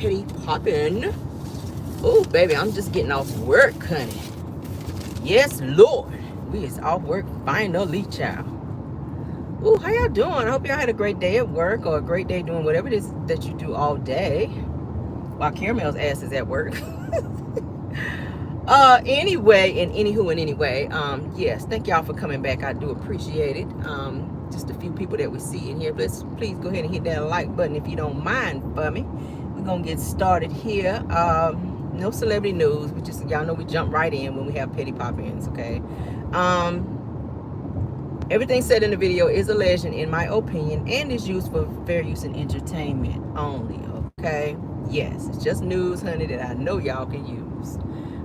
Petty poppin'. Oh, baby, I'm just getting off work, honey. Yes, Lord. We is off work finally, child. Ooh, how y'all doing? I hope y'all had a great day at work or a great day doing whatever it is that you do all day while Caramel's ass is at work. Anyway, and anywho and anyway, yes, thank y'all for coming back. I do appreciate it. Just a few people that we see in here. Please go ahead and hit that like button if you don't mind for me. We're gonna get started here. No celebrity news. We just, y'all know we jump right in when we have petty pop-ins, okay? Everything said in the video is a legend in my opinion and is used for fair use and entertainment only, okay? Yes, it's just news, honey, that I know y'all can use.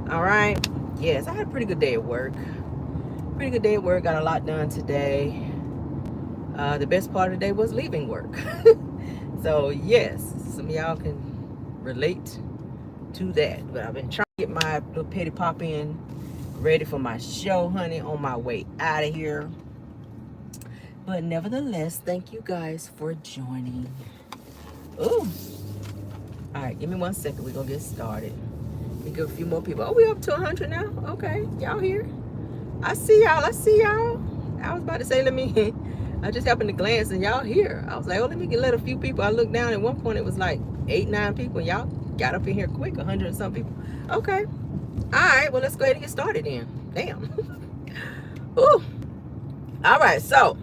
All right. Yes, I had a pretty good day at work. Got a lot done today. The best part of the day was leaving work. So yes, some of y'all can relate to that. But I've been trying to get my little petty pop in ready for my show, honey, on my way out of here. But nevertheless, thank you guys for joining. Ooh. All right, give me 1 second. We're gonna get started. We get a few more people. Oh, we up to 100 now. Okay, y'all here? I see y'all. I was about to say, I just happened to glance and y'all here. I was like, oh, let me let a few people. I looked down at one point, it was like 8, 9 people. And y'all got up in here quick, 100 and some people. Okay. All right, well, let's go ahead and get started then. Damn. Ooh. All right, so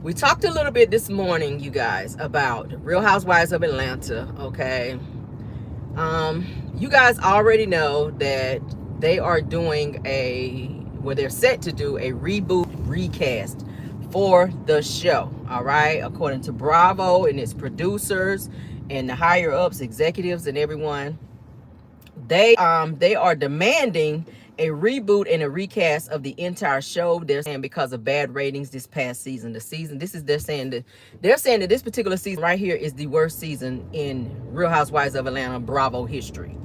we talked a little bit this morning, you guys, about Real Housewives of Atlanta, okay? You guys already know that they are doing they're set to do a reboot recast for the show, all right? According to Bravo and its producers and the higher ups, executives and everyone, they are demanding a reboot and a recast of the entire show. They're saying because of bad ratings this past season. They're saying that this particular season right here is the worst season in Real Housewives of Atlanta Bravo history.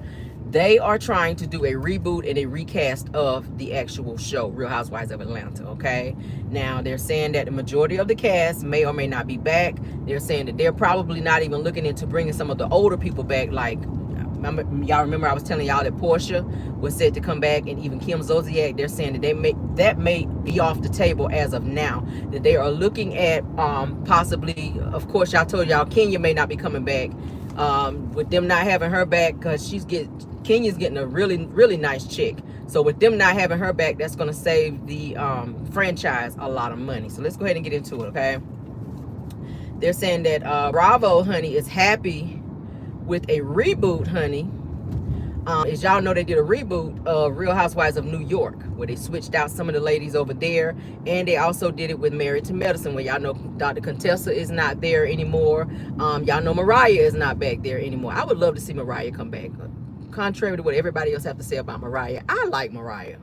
They are trying to do a reboot and a recast of the actual show, Real Housewives of Atlanta, okay? Now, they're saying that the majority of the cast may or may not be back. They're saying that they're probably not even looking into bringing some of the older people back, like, y'all remember I was telling y'all that Portia was set to come back, and even Kim Zolciak. They're saying that that may be off the table as of now. That they are looking at possibly, of course, y'all told y'all Kenya may not be coming back. With them not having her back, because Kenya's getting a really nice check. So with them not having her back, that's going to save the franchise a lot of money. So let's go ahead and get into it, okay? They're saying that Bravo, honey, is happy with a reboot, honey. As y'all know, they did a reboot of Real Housewives of New York, where they switched out some of the ladies over there, and they also did it with Married to Medicine, where y'all know Dr. Contessa is not there anymore. Y'all know Mariah is not back there anymore. I would love to see Mariah come back. Contrary to what everybody else have to say about Mariah, I like Mariah.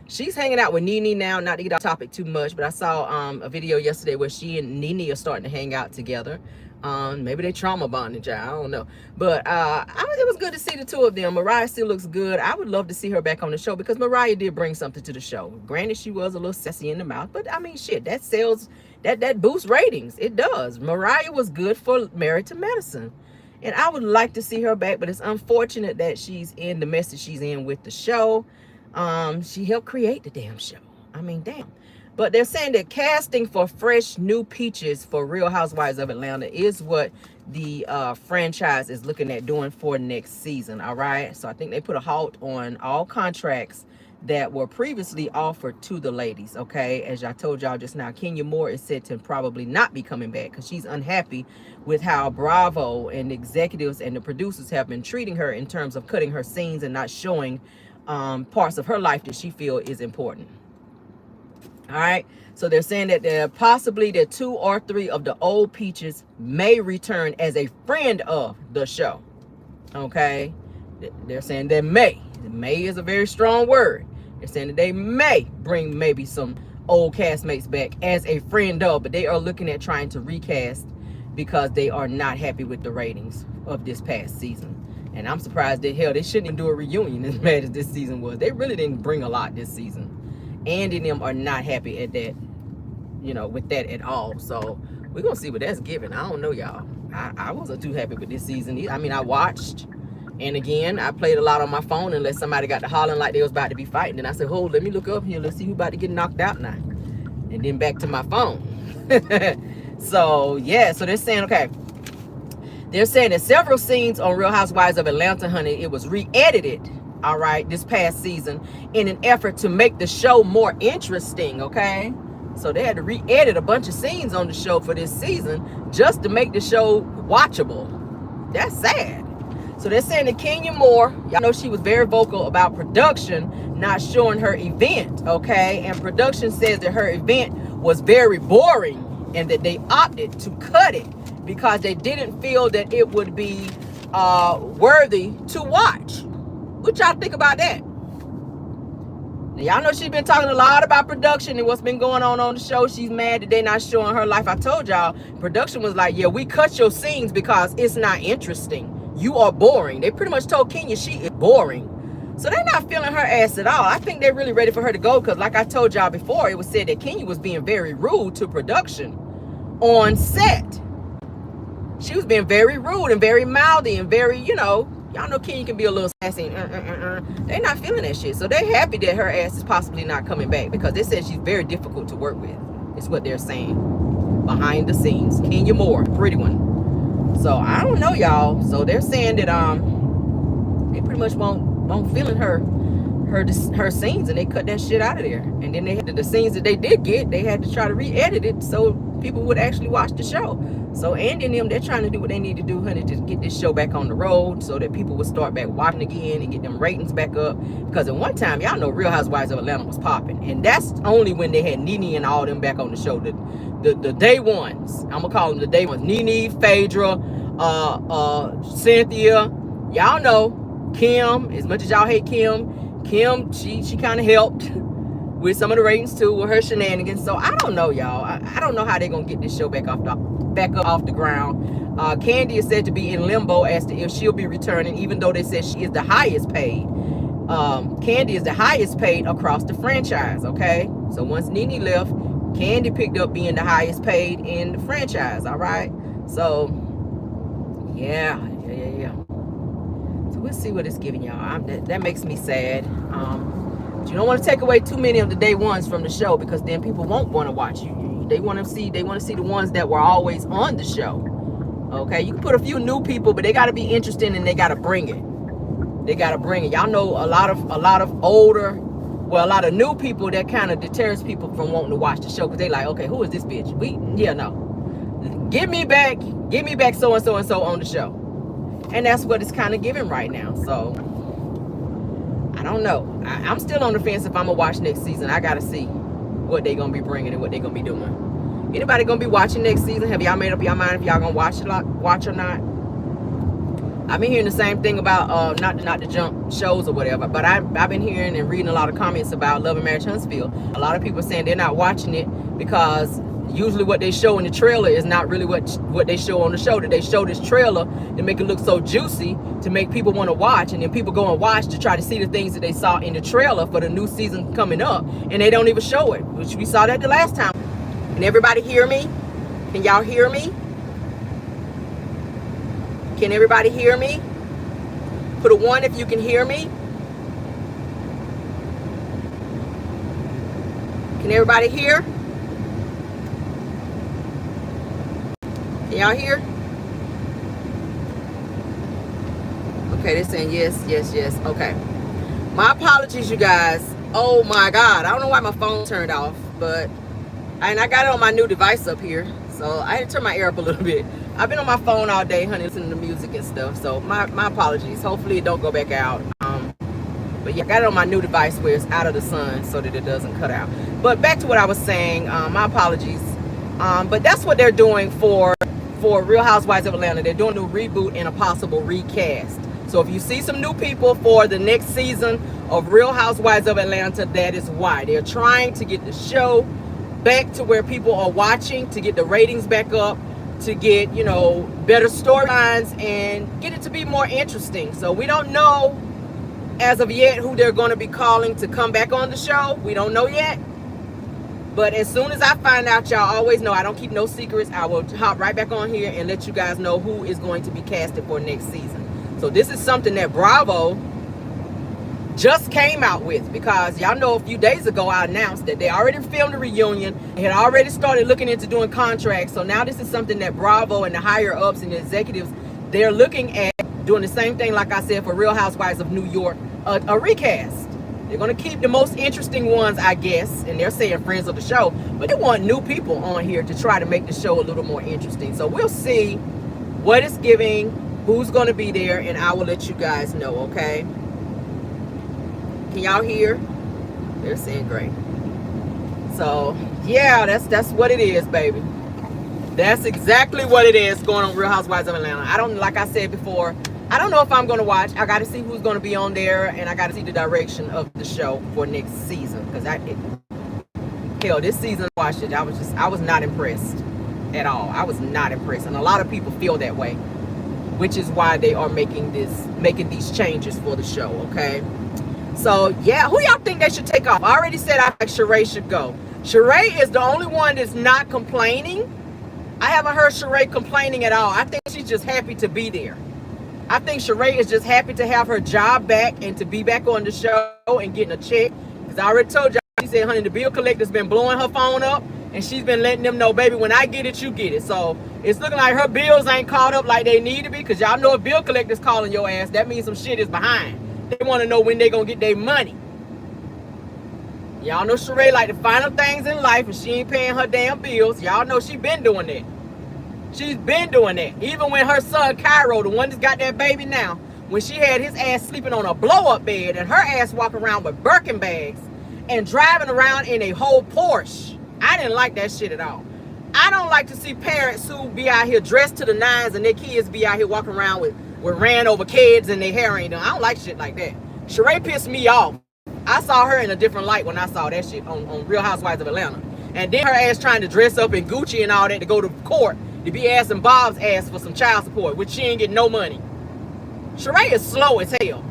She's hanging out with Nene now, not to get off topic too much, but I saw a video yesterday where she and Nene are starting to hang out together. Maybe they trauma bonding, I don't know. But it was good to see the two of them. Mariah still looks good. I would love to see her back on the show because Mariah did bring something to the show. Granted, she was a little sassy in the mouth, but I mean, shit, that sells, that boosts ratings. It does. Mariah was good for Married to Medicine. And I would like to see her back, but it's unfortunate that she's in the mess that she's in with the show. She helped create the damn show. I mean, damn. But they're saying that casting for fresh new peaches for Real Housewives of Atlanta is what the franchise is looking at doing for next season, all right? So I think they put a halt on all contracts that were previously offered to the ladies, okay? As I told y'all just now, Kenya Moore is said to probably not be coming back because she's unhappy with how Bravo and the executives and the producers have been treating her in terms of cutting her scenes and not showing parts of her life that she feels is important. All right, so they're saying that possibly 2 or 3 of the old peaches may return as a friend of the show. Okay, they're saying that may is a very strong word. They're saying that they may bring maybe some old castmates back as a friend of, but they are looking at trying to recast because they are not happy with the ratings of this past season. And I'm surprised that hell they shouldn't even do a reunion as bad as this season was. They really didn't bring a lot this season. Andy and them are not happy at that, with that at all. So we're gonna see what that's giving. I don't know, y'all. I wasn't too happy with this season. I mean, I watched, and again, I played a lot on my phone unless somebody got to hollering like they was about to be fighting. Then I said, "Oh, let me look up here. Let's see who about to get knocked out now." And then back to my phone. So yeah, so they're saying, okay, they're saying that several scenes on Real Housewives of Atlanta, honey, it was re-edited, all right, this past season in an effort to make the show more interesting, okay? So they had to re-edit a bunch of scenes on the show for this season just to make the show watchable. That's sad. So they're saying that Kenya Moore, y'all know she was very vocal about production not showing her event, okay? And production says that her event was very boring and that they opted to cut it because they didn't feel that it would be worthy to watch. What y'all think about that? Now, y'all know she's been talking a lot about production and what's been going on the show. She's mad that they're not showing her life. I told y'all, production was like, yeah, we cut your scenes because it's not interesting. You are boring. They pretty much told Kenya she is boring. So they're not feeling her ass at all. I think they're really ready for her to go because like I told y'all before, it was said that Kenya was being very rude to production on set. She was being very rude and very mouthy and very, you know, y'all know Kenya can be a little sassy. They're not feeling that shit. So they're happy that her ass is possibly not coming back because they said she's very difficult to work with. It's what they're saying. Behind the scenes. Kenya Moore, pretty one. So I don't know, y'all. So they're saying that they pretty much won't feeling her scenes, and they cut that shit out of there. And then they had the scenes that they did get, they had to try to re-edit it so people would actually watch the show. So Andy and them, they're trying to do what they need to do, honey, to get this show back on the road so that people would start back watching again and get them ratings back up. Because at one time, y'all know Real Housewives of Atlanta was popping, and that's only when they had Nene and all them back on the show. The day ones, I'm gonna call them the day ones. Nene, Phaedra, Cynthia, y'all know Kim. As much as y'all hate Kim, she kind of helped with some of the ratings too with her shenanigans. So I don't know, y'all. I don't know how they're gonna get this show back up off the ground. Kandi is said to be in limbo as to if she'll be returning, even though they said she is the highest paid. Kandi is the highest paid across the franchise. Okay, so once Nene left, Kandi picked up being the highest paid in the franchise. All right, so yeah. So we'll see what it's giving y'all. That makes me sad. But you don't want to take away too many of the day ones from the show because then people won't want to watch you. They want to see the ones that were always on the show. Okay, you can put a few new people, but they got to be interesting and they got to bring it. Y'all know a lot of older, well, a lot of new people that kind of deters people from wanting to watch the show because they like, okay, who is this bitch? Give me back so and so and so on the show. And that's what it's kind of giving right now. So I don't know. I'm still on the fence if I'm gonna watch next season. I gotta see what they gonna be bringing and what they gonna be doing. Anybody gonna be watching next season? Have y'all made up your mind if y'all gonna watch or not? I've been hearing the same thing about not to jump shows or whatever, but I've been hearing and reading a lot of comments about Love and Marriage Huntsville. A lot of people saying they're not watching it because usually what they show in the trailer is not really what they show on the show. That they show this trailer to make it look so juicy to make people want to watch, and then people go and watch to try to see the things that they saw in the trailer for the new season coming up, and they don't even show it, which we saw that the last time. Can everybody hear me? Can y'all hear me? Can everybody hear me? Put a 1 if you can hear me. Can everybody hear? Can y'all hear? Okay, they're saying yes. Okay. My apologies, you guys. Oh my God. I don't know why my phone turned off, and I got it on my new device up here. So I had to turn my air up a little bit. I've been on my phone all day, honey, listening to music and stuff. So my apologies. Hopefully it don't go back out. But yeah, I got it on my new device where it's out of the sun so that it doesn't cut out. But back to what I was saying. My apologies. But that's what they're doing for Real Housewives of Atlanta. They're doing a reboot and a possible recast. So if you see some new people for the next season of Real Housewives of Atlanta, that is why. They're trying to get the show back to where people are watching, to get the ratings back up, to get, better storylines and get it to be more interesting. So we don't know as of yet who they're going to be calling to come back on the show. We don't know yet. But as soon as I find out, y'all always know I don't keep no secrets. I will hop right back on here and let you guys know who is going to be casted for next season. So this is something that Bravo just came out with, because y'all know a few days ago I announced that they already filmed a reunion, had already started looking into doing contracts. So now this is something that Bravo and the higher ups and the executives, they're looking at doing the same thing like I said for Real Housewives of New York, a recast. They're going to keep the most interesting ones, I guess, and they're saying friends of the show, but they want new people on here to try to make the show a little more interesting. So we'll see what it's giving, who's going to be there, and I will let you guys know, okay? Can y'all hear? They're saying great. So yeah, that's what it is, baby. That's exactly what it is going on Real Housewives of Atlanta. I don't, like I said before, I don't know if I'm going to watch. I got to see who's going to be on there, and I got to see the direction of the show for next season. Because hell, this season I watched it, I was not impressed at all. I was not impressed, and a lot of people feel that way, which is why they are making these changes for the show. Okay. So yeah, who y'all think they should take off? I already said I think Sheree should go. Sheree is the only one that's not complaining. I haven't heard Sheree complaining at all. I think she's just happy to be there. I think Sheree is just happy to have her job back and to be back on the show and getting a check. Because I already told y'all, she said, honey, the bill collector's been blowing her phone up, and she's been letting them know, baby, when I get it, you get it. So it's looking like her bills ain't caught up like they need to be, because y'all know if bill collector's calling your ass, that means some shit is behind. They want to know when they going to get their money. Y'all know Sheree like the final things in life, and she ain't paying her damn bills. Y'all know she been doing that. She's been doing that. Even when her son Cairo, the one that's got that baby now, when she had his ass sleeping on a blow-up bed and her ass walking around with Birkin bags and driving around in a whole Porsche. I didn't like that shit at all. I don't like to see parents who be out here dressed to the nines and their kids be out here walking around with ran over kids and their hair ain't done. I don't like shit like that. Sheree pissed me off. I saw her in a different light when I saw that shit on Real Housewives of Atlanta. And then her ass trying to dress up in Gucci and all that to go to court to be asking Bob's ass for some child support, which she ain't getting no money. Sheree is slow as hell.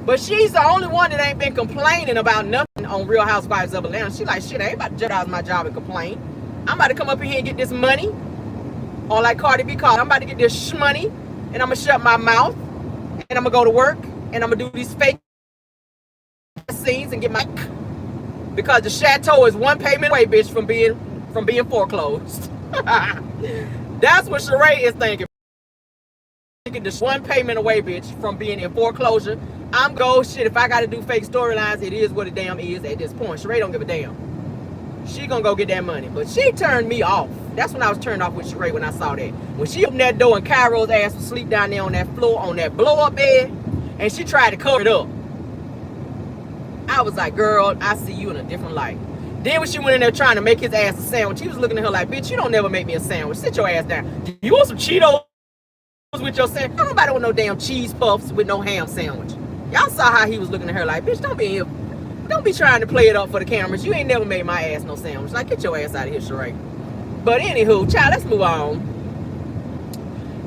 But she's the only one that ain't been complaining about nothing on Real Housewives of Atlanta. She like, shit, I ain't about to jeopardize my job and complain. I'm about to come up in here and get this money. Or like Cardi B called, I'm about to get this shmoney. And I'm going to shut my mouth, and I'm going to go to work, and I'm going to do these fake scenes and get my... Because the chateau is one payment away, bitch, from being foreclosed. That's what Sheree is thinking. Thinking this one payment away, bitch, from being in foreclosure. I'm go, shit, if I got to do fake storylines, it is what it damn is at this point. Sheree don't give a damn. She gonna go get that money. But she turned me off. That's when I was turned off with Sheree when I saw that. When she opened that door and Cairo's ass was asleep down there on that floor, on that blow-up bed, and she tried to cover it up. I was like, girl, I see you in a different light. Then when she went in there trying to make his ass a sandwich, he was looking at her like, bitch, you don't never make me a sandwich. Sit your ass down. Do you want some Cheetos with your sandwich? Nobody want no damn cheese puffs with no ham sandwich. Y'all saw how he was looking at her like, bitch, don't be trying to play it up for the cameras. You ain't never made my ass no sandwich. Like, get your ass out of here, Sheree. But anywho, child, let's move on.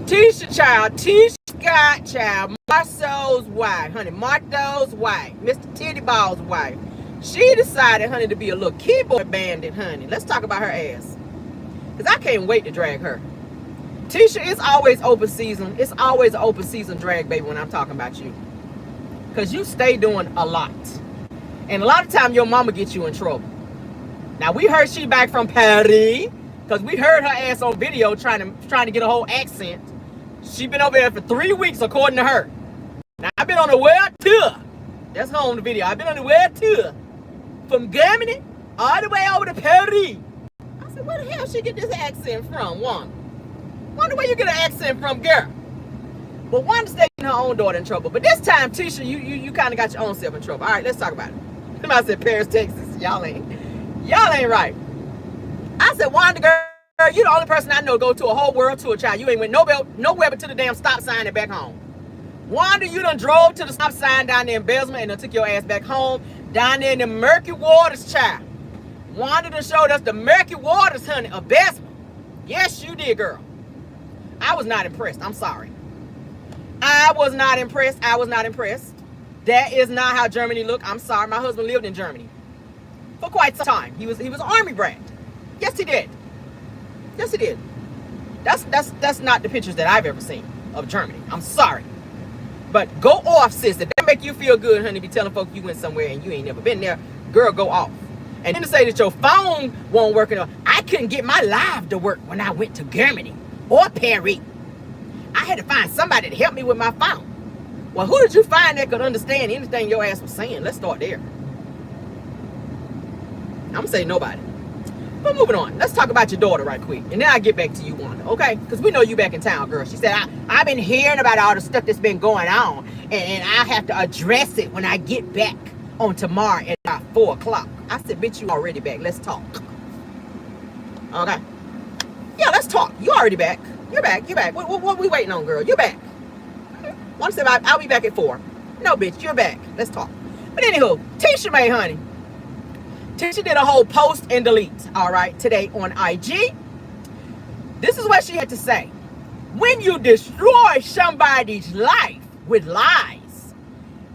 Tisha, child. Tisha got, child, Marcel's wife, honey. Marcel's wife. Mr. Titty Ball's wife. She decided, honey, to be a little keyboard bandit, honey. Let's talk about her ass. Because I can't wait to drag her. Tisha, it's always open season. It's always an open season drag, baby, when I'm talking about you. Because you stay doing a lot. And a lot of time your mama gets you in trouble. Now we heard she back from Paris, because we heard her ass on video trying to get a whole accent. She been over there for 3 weeks according to her. Now I've been on a world tour. That's her on the video. I've been on the world tour from Germany all the way over to Paris. I said, where the hell she get this accent from? Wonder where you get an accent from, girl. But Wanda stayed in her own daughter in trouble. But this time, Tisha, you kind of got your own self in trouble. All right, let's talk about it. I said Paris, Texas. Y'all ain't right. I said, Wanda, girl, you the only person I know go to a whole world tour, child. You ain't went nowhere but to the damn stop sign and back home. Wanda, you done drove to the stop sign down there in Bessemer and done took your ass back home down there in the murky waters, child. Wanda done showed us the murky waters, honey, of Bessemer. Yes, you did, girl. I was not impressed. I'm sorry. I was not impressed. That is not how Germany look. I'm sorry. My husband lived in Germany for quite some time. He was an army brat. Yes, he did. Yes, he did. That's not the pictures that I've ever seen of Germany. I'm sorry. But go off, sis. If that make you feel good, honey, be telling folks you went somewhere and you ain't never been there, girl, go off. And then to say that your phone won't work, I couldn't get my live to work when I went to Germany or Paris. I had to find somebody to help me with my phone. Well, who did you find that could understand anything your ass was saying? Let's start there. I'm going to say nobody. But moving on, let's talk about your daughter right quick. And then I'll get back to you, Wanda, okay? Because we know you back in town, girl. She said, I've been hearing about all the stuff that's been going on. And I have to address it when I get back on tomorrow at about 4 o'clock. I said, bitch, you already back. Let's talk. Okay? Yeah, let's talk. You already back. You're back. You're back. What we waiting on, girl? You're back. Once I'll be back at 4. No, bitch, you're back. Let's talk. But anywho, Tisha May, honey. Tisha did a whole post and delete, all right, today on IG. This is what she had to say. When you destroy somebody's life with lies,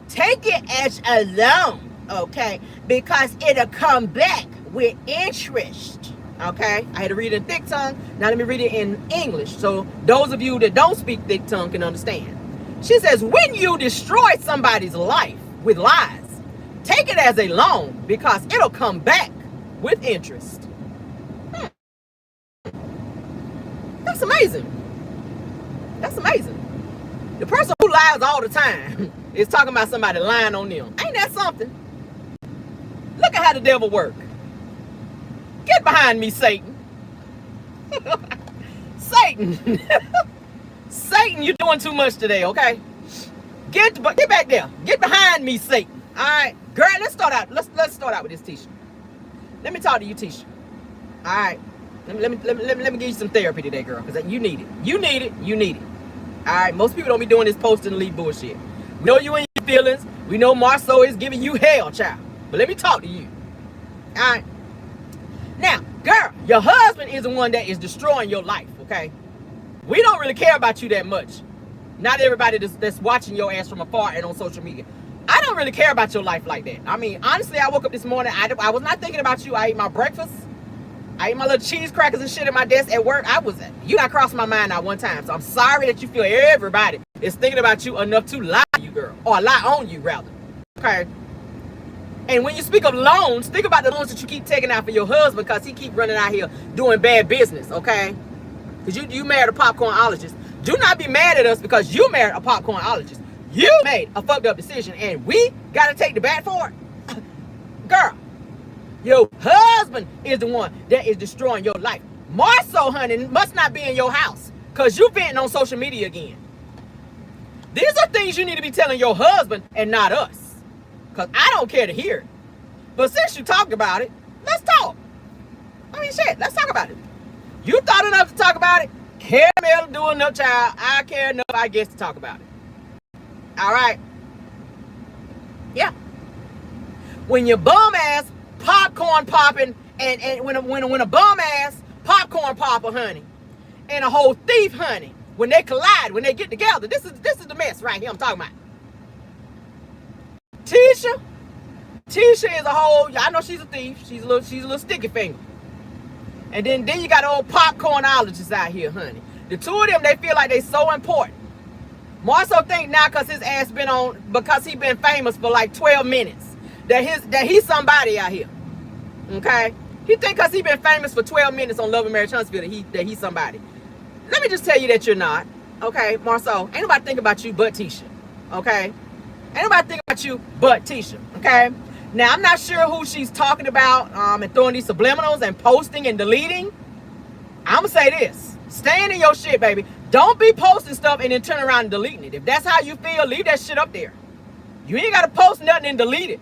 take it as a loan, okay? Because it'll come back with interest, okay? I had to read it in thick tongue. Now let me read it in English so those of you that don't speak thick tongue can understand. She says, when you destroy somebody's life with lies, take it as a loan because it'll come back with interest. That's amazing. That's amazing. The person who lies all the time is talking about somebody lying on them. Ain't that something? Look at how the devil work. Get behind me, Satan. Satan. Satan, you're doing too much today, okay? Get back there. Get behind me, Satan. All right, girl, let's start out. Let's start out with this, Tisha. Let me talk to you, Tisha. All right, let me give you some therapy today, girl, because you need it. You need it. You need it. All right, most people don't be doing this post and delete bullshit. We know you in your feelings. We know Marceau is giving you hell, child. But let me talk to you. All right. Now, girl, your husband is the one that is destroying your life, okay? We don't really care about you that much. Not everybody that's watching your ass from afar and on social media. I don't really care about your life like that. I mean, honestly, I woke up this morning. I was not thinking about you. I ate my breakfast. I ate my little cheese crackers and shit at my desk at work. You not crossed my mind not one time. So I'm sorry that you feel everybody is thinking about you enough to lie to you, girl. Or lie on you, rather. Okay? And when you speak of loans, think about the loans that you keep taking out for your husband because he keep running out here doing bad business, okay? Because you married a popcornologist. Do not be mad at us because you married a popcornologist. You made a fucked up decision and we got to take the bat for it. Girl, your husband is the one that is destroying your life. Marceau, honey, must not be in your house because you venting on social media again. These are things you need to be telling your husband and not us because I don't care to hear it. But since you talked about it, let's talk. I mean, shit, let's talk about it. You thought enough to talk about it. Caramel do enough, child. I care enough, I guess, to talk about it. All right. Yeah. When your bum ass popcorn popping and when a bum ass popcorn popper, honey, and a whole thief, honey, when they collide, when they get together, this is the mess right here I'm talking about. Tisha is a whole. I know she's a thief. She's a little sticky finger. And then you got old popcornologists out here, honey. The two of them, they feel like they so important. Marceau think now because he been famous for like 12 minutes that he's somebody out here. Okay? He think because he been famous for 12 minutes on Love and Marriage Huntsville that he's somebody. Let me just tell you that you're not. Okay, Marceau, ain't nobody think about you but Tisha. Okay? Ain't nobody think about you but Tisha. Okay? Now, I'm not sure who she's talking about and throwing these subliminals and posting and deleting. I'm going to say this. Stand in your shit, baby. Don't be posting stuff and then turn around and deleting it. If that's how you feel, leave that shit up there. You ain't got to post nothing and delete it.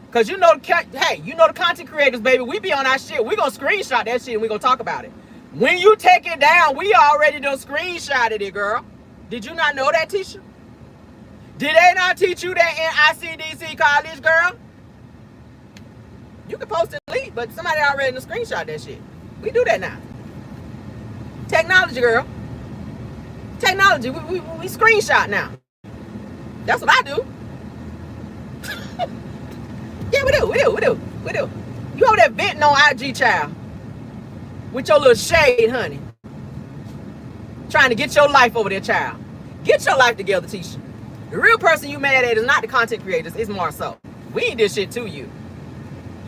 Because you know the content creators, baby, we be on our shit. We going to screenshot that shit and we going to talk about it. When you take it down, we already done screenshotted it, girl. Did you not know that, Tisha? Did they not teach you that in ICDC college, girl? You can post and delete, but somebody already done screenshot that shit. We do that now. Technology, girl. Technology. We screenshot now. That's what I do. Yeah, we do. You over there venting on IG, child. With your little shade, honey. Trying to get your life over there, child. Get your life together, Tisha. The real person you mad at is not the content creators, it's more so. We ain't this shit to you.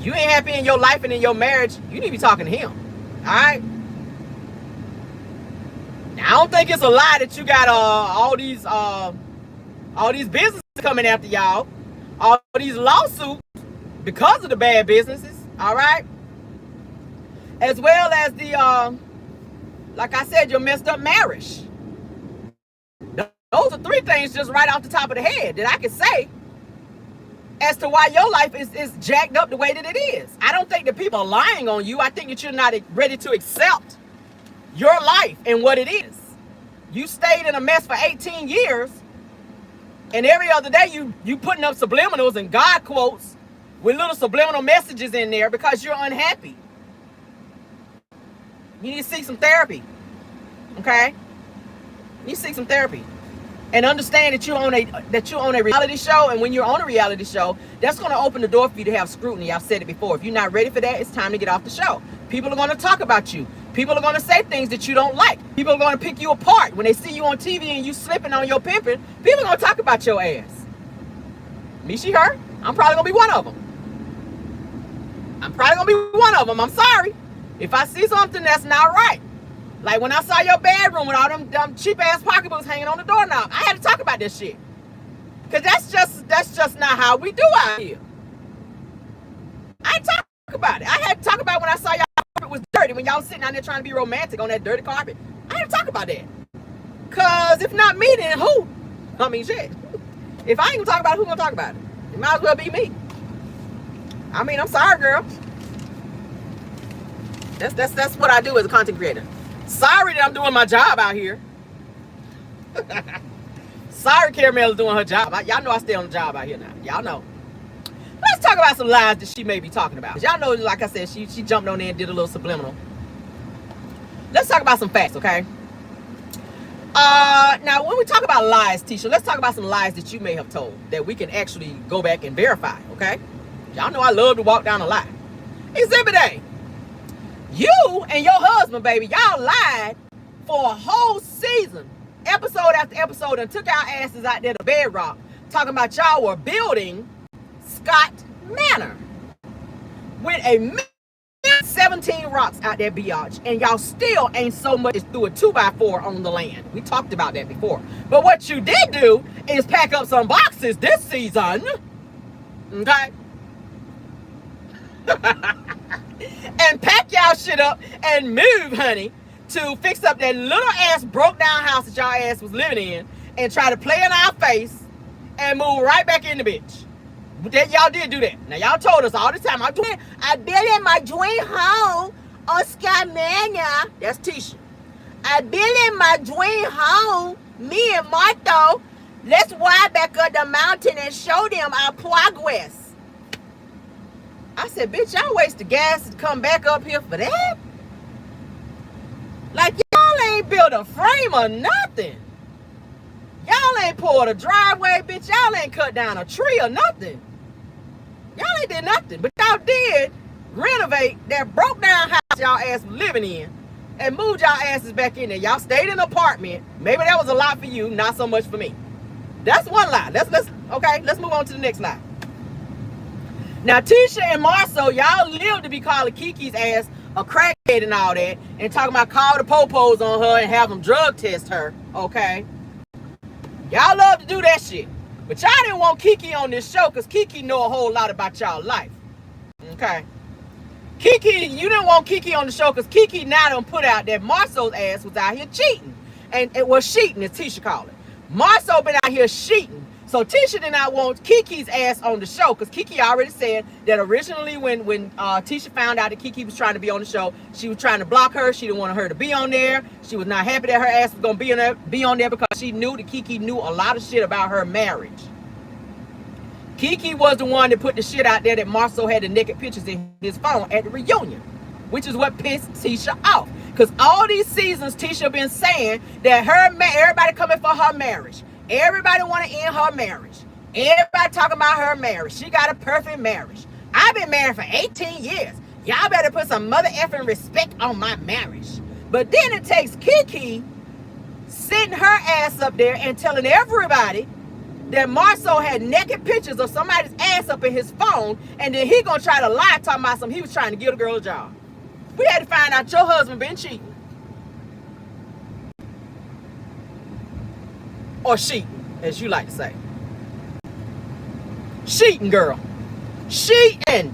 You ain't happy in your life and in your marriage, you need to be talking to him. Alright? Now, I don't think it's a lie that you got all these businesses coming after y'all. All these lawsuits because of the bad businesses. Alright? As well as the like I said, your messed up marriage. Those are three things just right off the top of the head that I can say as to why your life is jacked up the way that it is. I don't think that people are lying on you. I think that you're not ready to accept your life and what it is. You stayed in a mess for 18 years, and every other day you putting up subliminals and God quotes with little subliminal messages in there because you're unhappy. You need to seek some therapy. Okay? You need to seek some therapy. And understand that you're on a reality show, and when you're on a reality show, that's going to open the door for you to have scrutiny. I've said it before. If you're not ready for that, it's time to get off the show. People are going to talk about you. People are going to say things that you don't like. People are going to pick you apart. When they see you on TV and you slipping on your pimping, people are going to talk about your ass. Me, she, her. I'm probably going to be one of them. I'm sorry. If I see something that's not right. Like when I saw your bedroom with all them cheap ass pocketbooks hanging on the doorknob, I had to talk about this shit. Cause that's just not how we do out here. I had to talk about it. I had to talk about when I saw y'all carpet was dirty, when y'all sitting out there trying to be romantic on that dirty carpet. I had to talk about that. Cause if not me, then who? I mean shit. If I ain't gonna talk about it, who gonna talk about it? It might as well be me. I mean, I'm sorry, girl. That's what I do as a content creator. Sorry that I'm doing my job out here. Sorry Caramel is doing her job. Y'all know I stay on the job out here now. Y'all know. Let's talk about some lies that she may be talking about. Y'all know, like I said, she jumped on there and did a little subliminal. Let's talk about some facts, okay? Now, when we talk about lies, Tisha, let's talk about some lies that you may have told that we can actually go back and verify, okay? Y'all know I love to walk down a lie. Exhibit A. You and your husband, baby, y'all lied for a whole season, episode after episode, and took our asses out there to bedrock, talking about y'all were building Scott Manor with a 17 rocks out there, biatch, and y'all still ain't so much as threw a 2x4 on the land. We talked about that before. But what you did do is pack up some boxes this season, okay? And pack y'all shit up and move, honey, to fix up that little ass broke down house that y'all ass was living in and try to play in our face and move right back in the bitch. That y'all did do that. Now y'all told us all the time, I built my dream home on Scott Manor. That's Tisha. I built my dream home, me and Martha. Let's ride back up the mountain and show them our progress. I said, bitch, y'all wasted gas to come back up here for that? Like, y'all ain't built a frame or nothing. Y'all ain't poured a driveway, bitch. Y'all ain't cut down a tree or nothing. Y'all ain't did nothing. But y'all did renovate that broke down house y'all ass was living in and moved y'all asses back in there. Y'all stayed in an apartment. Maybe that was a lot for you, not so much for me. That's one lie. Let's move on to the next lie. Now, Tisha and Marcel, y'all live to be calling Kiki's ass a crackhead and all that, and talking about call the popos on her and have them drug test her, okay? Y'all love to do that shit. But y'all didn't want Kiki on this show because Kiki know a whole lot about y'all life, okay? Kiki, you didn't want Kiki on the show because Kiki now done put out that Marcel's ass was out here cheating. And it was cheating, as Tisha called it. Marcel been out here cheating. So Tisha did not want Kiki's ass on the show because Kiki already said that originally when Tisha found out that Kiki was trying to be on the show, she was trying to block her. She didn't want her to be on there. She was not happy that her ass was going to be on there because she knew that Kiki knew a lot of shit about her marriage. Kiki was the one that put the shit out there that Marcel had the naked pictures in his phone at the reunion, which is what pissed Tisha off. Because all these seasons, Tisha been saying that everybody coming for her marriage. Everybody want to end her marriage. Everybody talking about her marriage. She got a perfect marriage. I've been married for 18 years. Y'all better put some mother effing respect on my marriage. But then it takes Kiki sitting her ass up there and telling everybody that Marceau had naked pictures of somebody's ass up in his phone, and then he gonna try to lie talking about something he was trying to give the girl a job. We had to find out your husband been cheating. Or cheating, as you like to say. Cheating, girl. Cheating.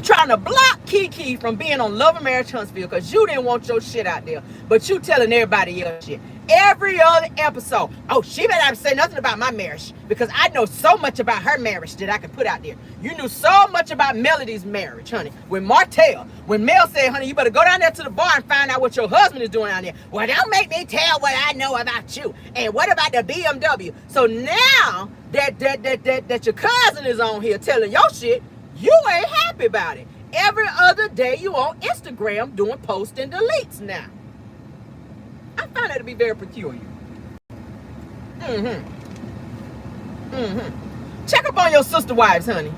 Trying to block Kiki from being on Love and Marriage Huntsville because you didn't want your shit out there. But you telling everybody else shit. Every other episode. Oh, she better not say nothing about my marriage because I know so much about her marriage that I can put out there. You knew so much about Melody's marriage, honey. With Martell. When Mel said, honey, you better go down there to the bar and find out what your husband is doing down there. Well, don't make me tell what I know about you. And what about the BMW? So now that your cousin is on here telling your shit, you ain't happy about it. Every other day you on Instagram doing posts and deletes now. I find that to be very peculiar. Check up on your sister wives, honey.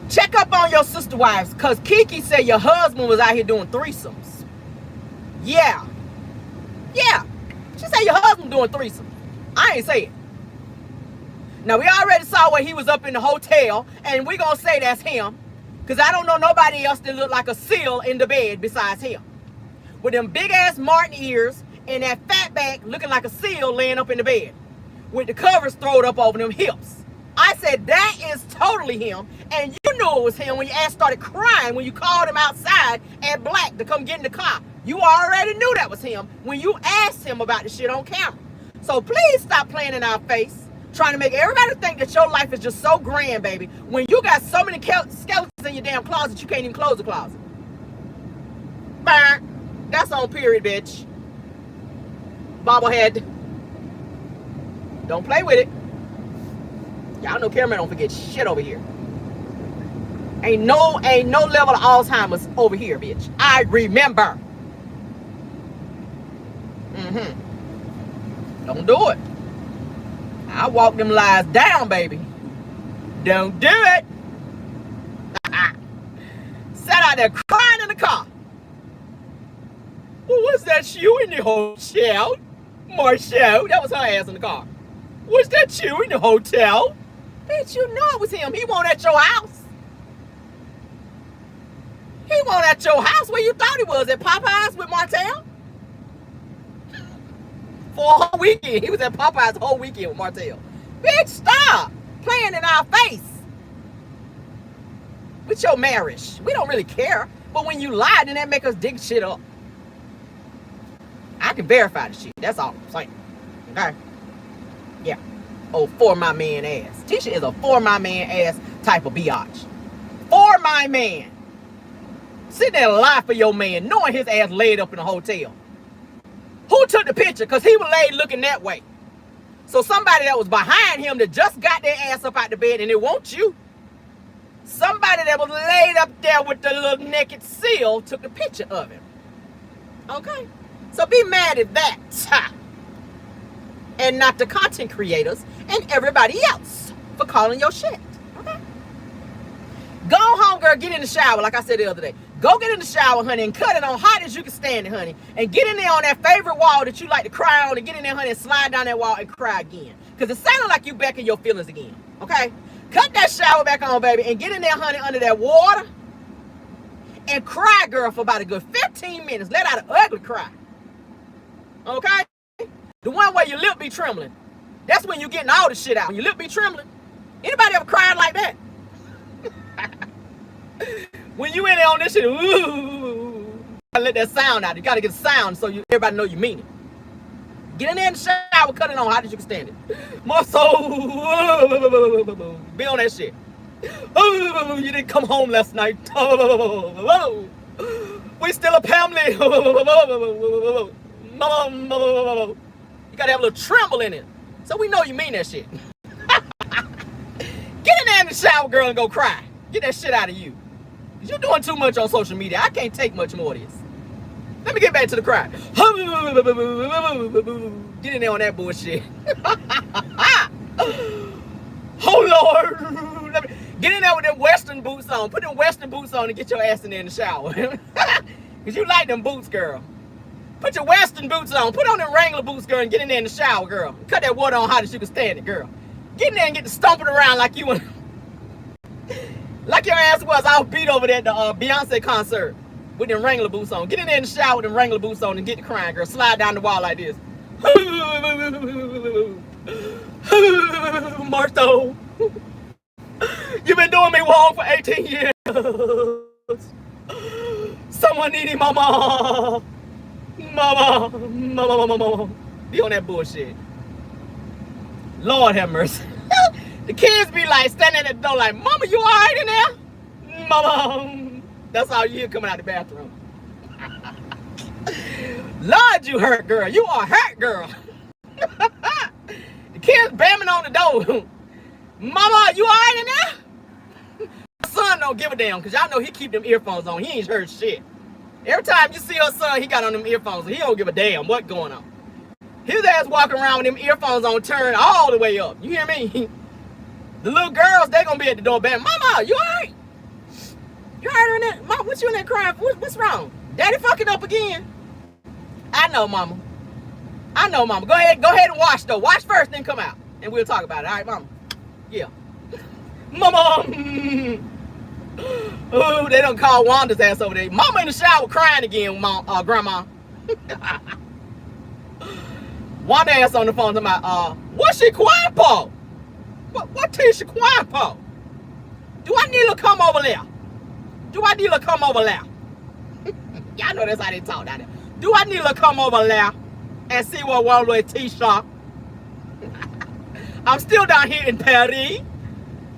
Check up on your sister wives, because Kiki said your husband was out here doing threesomes. Yeah. Yeah. She said your husband doing threesomes. I ain't say it. Now, we already saw where he was up in the hotel, and we gonna say that's him, because I don't know nobody else that look like a seal in the bed besides him. With them big-ass Martin ears and that fat back looking like a seal laying up in the bed, with the covers thrown up over them hips. I said, that is totally him, and you knew it was him when your ass started crying when you called him outside at Black to come get in the car. You already knew that was him when you asked him about the shit on camera. So please stop playing in our face, trying to make everybody think that your life is just so grand, baby, when you got so many skeletons in your damn closet you can't even close the closet. Burn. That's on period, bitch. Bobblehead. Don't play with it. Y'all know camera don't forget shit over here. Ain't no level of Alzheimer's over here, bitch. I remember. Don't do it. I walk them lies down, baby. Don't do it. Sat out there crying in the car. Well, was that you in the hotel? Marceau? That was her ass in the car. Was that you in the hotel? Bitch, you know it was him. He wasn't at your house. He wasn't at your house where you thought he was, at Popeyes with Martell. For a whole weekend. He was at Popeyes the whole weekend with Martell. Bitch, stop playing in our face with your marriage. We don't really care. But when you lie, then that make us dig shit up. I can verify the shit. That's all I'm saying. Okay? Yeah. Oh, for my man ass. Tisha is a for my man ass type of biatch. For my man. Sitting there and lie for your man, knowing his ass laid up in a hotel. Who took the picture? Because he was laid looking that way. So somebody that was behind him that just got their ass up out the bed, and it won't you. Somebody that was laid up there with the little naked seal took the picture of him. Okay? So be mad at that. And not the content creators and everybody else for calling your shit. Okay? Go home, girl. Get in the shower, like I said the other day. Go get in the shower, honey, and cut it on hot as you can stand it, honey. And get in there on that favorite wall that you like to cry on, and get in there, honey, and slide down that wall and cry again. Because it sounded like you back in your feelings again. Okay? Cut that shower back on, baby, and get in there, honey, under that water. And cry, girl, for about a good 15 minutes. Let out an ugly cry. Okay? The one where your lip be trembling. That's when you're getting all the shit out. When your lip be trembling. Anybody ever cried like that? When you in there on this shit, ooh, gotta let that sound out. You gotta get a sound so everybody know you mean it. Get in there in the shower, cut it on hot as you can stand it. More so, be on that shit. You didn't come home last night. We still a family. You gotta have a little tremble in it, so we know you mean that shit. Get in there in the shower, girl, and go cry. Get that shit out of you. You're doing too much on social media. I can't take much more of this. Let me get back to the cry. Get in there on that bullshit. Oh, Lord. Get in there with them Western Western boots on. Put them Western boots on and get your ass in there in the shower. Because you like them boots, girl. Put your Western boots on. Put on them Wrangler boots, girl, and get in there in the shower, girl. Cut that water on hot as you can stand it, girl. Get in there and get to stomping around like you want. Like your ass was all beat over there at the Beyonce concert with them Wrangler boots on. Get in there in the shower with them Wrangler boots on and get to crying, girl. Slide down the wall like this. Marto, you've been doing me wrong for 18 years. Someone needing mama. Mama. Be on that bullshit. Lord have mercy. The kids be like standing at the door like, mama, you all right in there? Mama. That's all you hear coming out the bathroom. Lord, you hurt, girl. You are hurt, girl. The kids bamming on the door. Mama, you all right in there? My son don't give a damn because y'all know he keep them earphones on. He ain't heard shit. Every time you see your son, he got on them earphones. He don't give a damn what going on. His ass walking around with them earphones on, turn all the way up. You hear me? The little girls, they gonna be at the door bang. Mama, you all right? You all right in there? Mom, what you in there crying for? What's wrong? Daddy fucking up again? I know, mama. I know, mama. Go ahead and wash, though. Wash first, then come out. And we'll talk about it. All right, mama? Yeah. Mama. Oh, they done call Wanda's ass over there. Mama in the shower crying again, grandma. Wanda ass on the phone talking about, what's she quiet for? What Tisha quiet for? Do I need to come over there? Do I need to come over there? Y'all know that's how they talk down there. Do I need to come over there and see what wrong with Tisha? I'm still down here in Paris.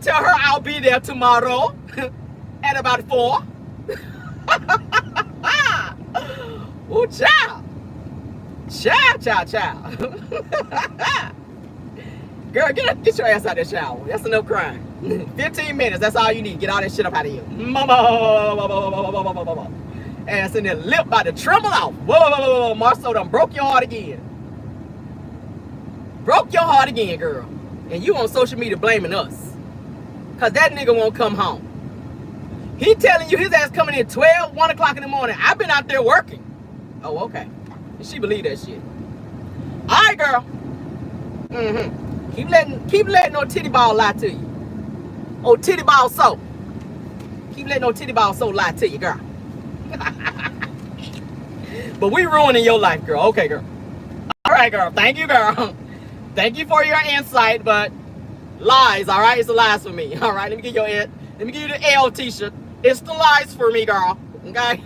Tell her I'll be there tomorrow at about 4. Oh, child. Child. Girl, get your ass out of the shower. That's enough crying. 15 minutes, that's all you need. Get all that shit up out of here. Mama. Ass in there, lip about to tremble off. Whoa. Marceau done broke your heart again. Broke your heart again, girl. And you on social media blaming us. Because that nigga won't come home. He telling you his ass coming in 12, 1 o'clock in the morning. I've been out there working. Oh, okay. And she believe that shit. All right, girl. Keep letting no titty ball lie to you. Oh, titty ball so. Keep letting no titty ball so lie to you, girl. But we ruining your life, girl. Okay, girl. All right, girl. Thank you, girl. Thank you for your insight, but lies, all right? It's the lies for me. All right, let me give you the L Tisha. It's the lies for me, girl. Okay?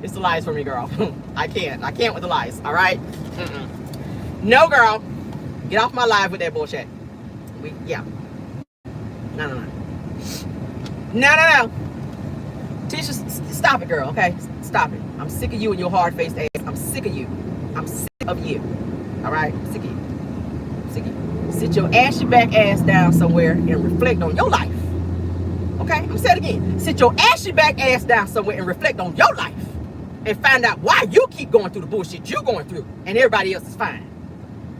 It's the lies for me, girl. I can't with the lies, all right? No, girl. Get off my live with that bullshit. No. Tisha, stop it, girl, okay? Stop it. I'm sick of you and your hard-faced ass. I'm sick of you. I'm sick of you. All right? I'm sick of you. I'm sick of you. Sit your ashy back ass down somewhere and reflect on your life. Okay? I'm saying it again. Sit your ashy back ass down somewhere and reflect on your life. And find out why you keep going through the bullshit you're going through and everybody else is fine.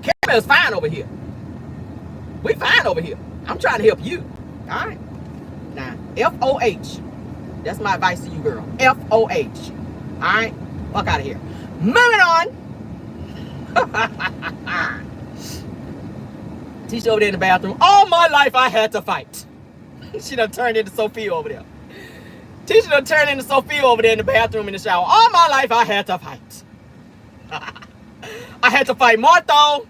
Caramel's fine over here. We fine over here. I'm trying to help you. All right? Now, F-O-H. That's my advice to you, girl. F-O-H. All right? Fuck out of here. Moving on. Tisha over there in the bathroom. All my life I had to fight. She done turned into Sophia over there. Tisha done turned into Sophia over there in the bathroom in the shower. All my life I had to fight. I had to fight Martha.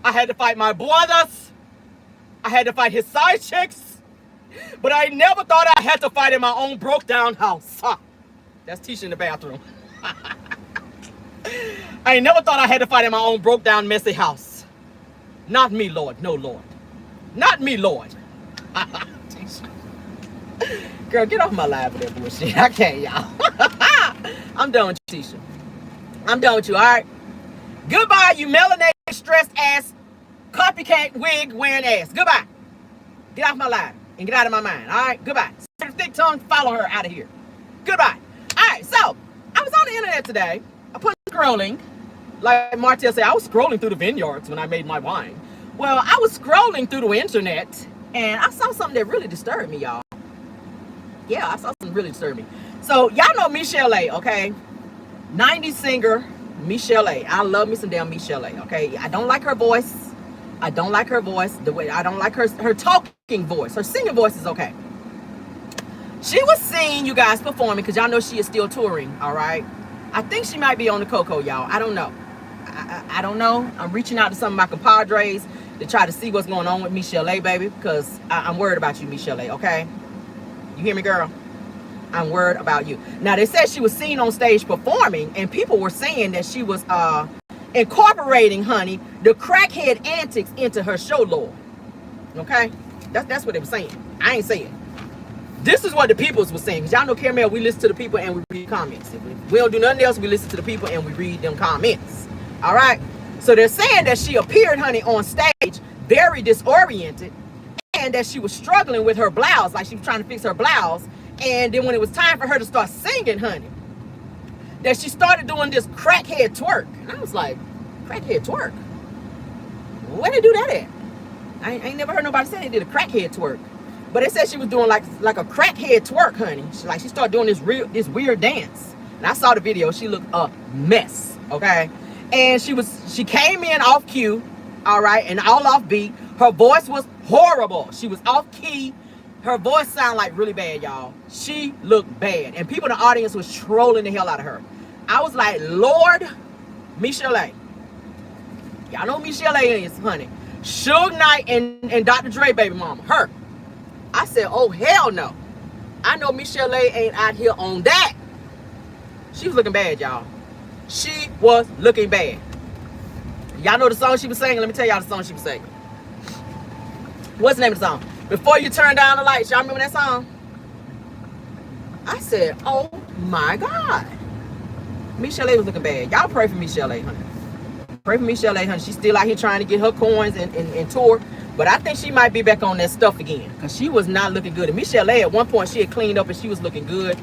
I had to fight my brothers. I had to fight his side chicks. But I never thought I had to fight in my own broke down house. That's Tisha in the bathroom. I ain't never thought I had to fight in my own broke down messy house. Not me, Lord. No, Lord. Not me, Lord. Girl, get off my live with that bullshit. I can't, y'all. I'm done with you, Tisha. I'm done with you, all right? Goodbye, you melanated, stressed ass, copycat wig wearing ass. Goodbye. Get off my live and get out of my mind, all right? Goodbye. Thick tongue, follow her out of here. Goodbye. All right, so I was on the internet today. I put scrolling. Like Martell said, I was scrolling through the vineyards when I made my wine. Well, I was scrolling through the internet And I saw something that really disturbed me, y'all. Yeah, I saw something really disturbed me. So y'all know Michell'le, okay? 90s singer Michell'le. I love me some damn Michell'le, okay? I don't like her voice. I don't like her voice. The way I don't like her talking voice. Her singing voice is okay. She was seeing you guys performing because y'all know she is still touring, all right? I think she might be on the Coco, y'all. I don't know. I don't know. I'm reaching out to some of my compadres to try to see what's going on with Michell'le, baby, because I'm worried about you, Michell'le, okay? You hear me, girl? I'm worried about you. Now, they said she was seen on stage performing, and people were saying that she was incorporating, honey, the crackhead antics into her show, Lord. Okay? That's what they were saying. I ain't saying. This is what the peoples were saying. Because y'all know, Caramel, we listen to the people and we read comments. If we don't do nothing else, we listen to the people and we read them comments. All right? So they're saying that she appeared, honey, on stage very disoriented, and that she was struggling with her blouse, like she was trying to fix her blouse. And then when it was time for her to start singing, honey, that she started doing this crackhead twerk. And I was like, crackhead twerk? Where they do that at? I ain't never heard nobody say they did a crackhead twerk. But they said she was doing like a crackhead twerk, honey. She started doing this weird dance. And I saw the video. She looked a mess, okay? And she came in off cue, all right, and all off beat. Her voice was horrible. She was off key. Her voice sounded like really bad, y'all. She looked bad. And people in the audience was trolling the hell out of her. I was like, Lord, Michell'le. Y'all know who Michell'le is, honey. Suge Knight and Dr. Dre baby mama. Her. I said, oh, hell no. I know Michell'le ain't out here on that. She was looking bad, y'all. She was looking bad. Y'all know the song she was singing? Let me tell y'all the song she was singing. What's the name of the song? Before You Turn Down the Lights. Y'all remember that song? I said, oh my God. Michell'le was looking bad. Y'all pray for Michell'le, honey. Pray for Michell'le, honey. She's still out here trying to get her coins and tour. But I think she might be back on that stuff again. Because she was not looking good. And Michell'le, at one point, she had cleaned up and she was looking good.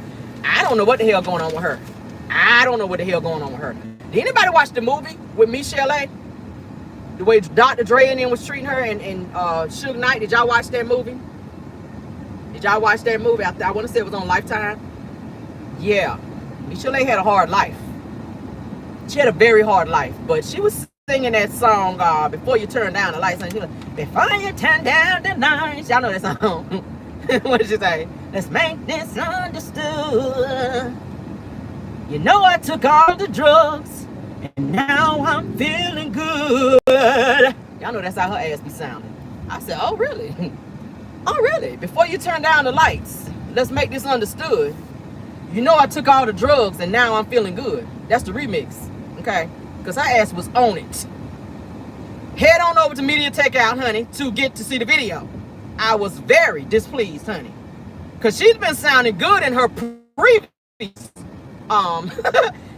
I don't know what the hell going on with her. I don't know what the hell going on with her. Did anybody watch the movie with Michell'le? The way Dr. Dre and them was treating her and Suge Knight. Did y'all watch that movie? Did y'all watch that movie? I want to say it was on Lifetime. Yeah. Michell'le had a hard life. She had a very hard life. But she was singing that song, Before You Turn Down the Lights. And she was like, before you turn down the lights. Y'all know that song. What did she say? Let's make this understood. You know I took all the drugs, and now I'm feeling good. Y'all know that's how her ass be sounding. I said, oh, really? Oh, really? Before you turn down the lights, let's make this understood. You know I took all the drugs, and now I'm feeling good. That's the remix, okay? Because her ass was on it. Head on over to Media Takeout, honey, to get to see the video. I was very displeased, honey. Because she's been sounding good in her previous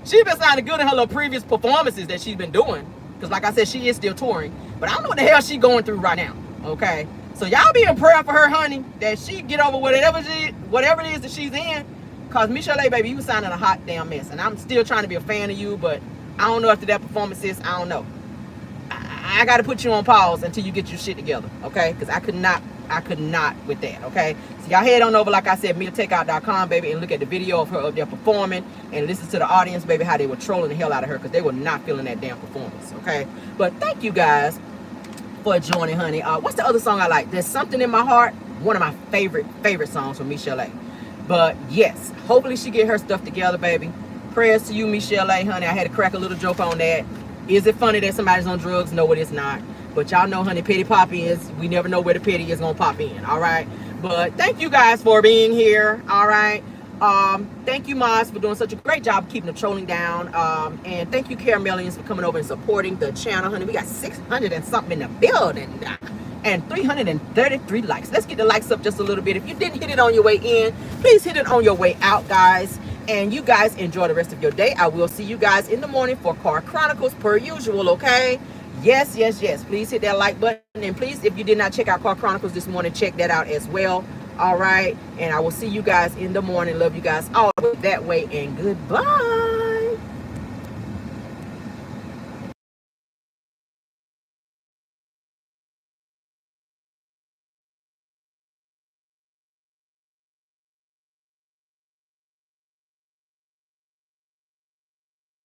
she's been sounding good in her little previous performances that she's been doing. Because like I said, she is still touring. But I don't know what the hell she's going through right now. Okay? So y'all be in prayer for her, honey, that she get over whatever it is that she's in. Because Michell'le, baby, you was sounding a hot damn mess. And I'm still trying to be a fan of you, but I don't know after that performance is. I don't know. I got to put you on pause until you get your shit together. Okay? Because I could not with that, okay? So y'all head on over, like I said, MediaTakeout.com, baby, and look at the video of her up there performing and listen to the audience, baby, how they were trolling the hell out of her because they were not feeling that damn performance, okay? But thank you guys for joining, honey. What's the other song I like? There's Something in My Heart, one of my favorite songs from Michell'le. But yes, hopefully she get her stuff together, baby. Prayers to you, Michell'le, honey. I had to crack a little joke on that. Is it funny that somebody's on drugs? No, it is not. But y'all know, honey, petty poppy is, we never know where the petty is going to pop in, all right? But thank you guys for being here, all right? Thank you, Moz, for doing such a great job of keeping the trolling down. And thank you, Caramelians, for coming over and supporting the channel, honey. We got 600 and something in the building and 333 likes. Let's get the likes up just a little bit. If you didn't hit it on your way in, please hit it on your way out, guys. And you guys enjoy the rest of your day. I will see you guys in the morning for Car Chronicles per usual, okay? Yes. Please hit that like button. And please, if you did not check out Car Chronicles this morning, check that out as well. All right. And I will see you guys in the morning. Love you guys all that way. And goodbye.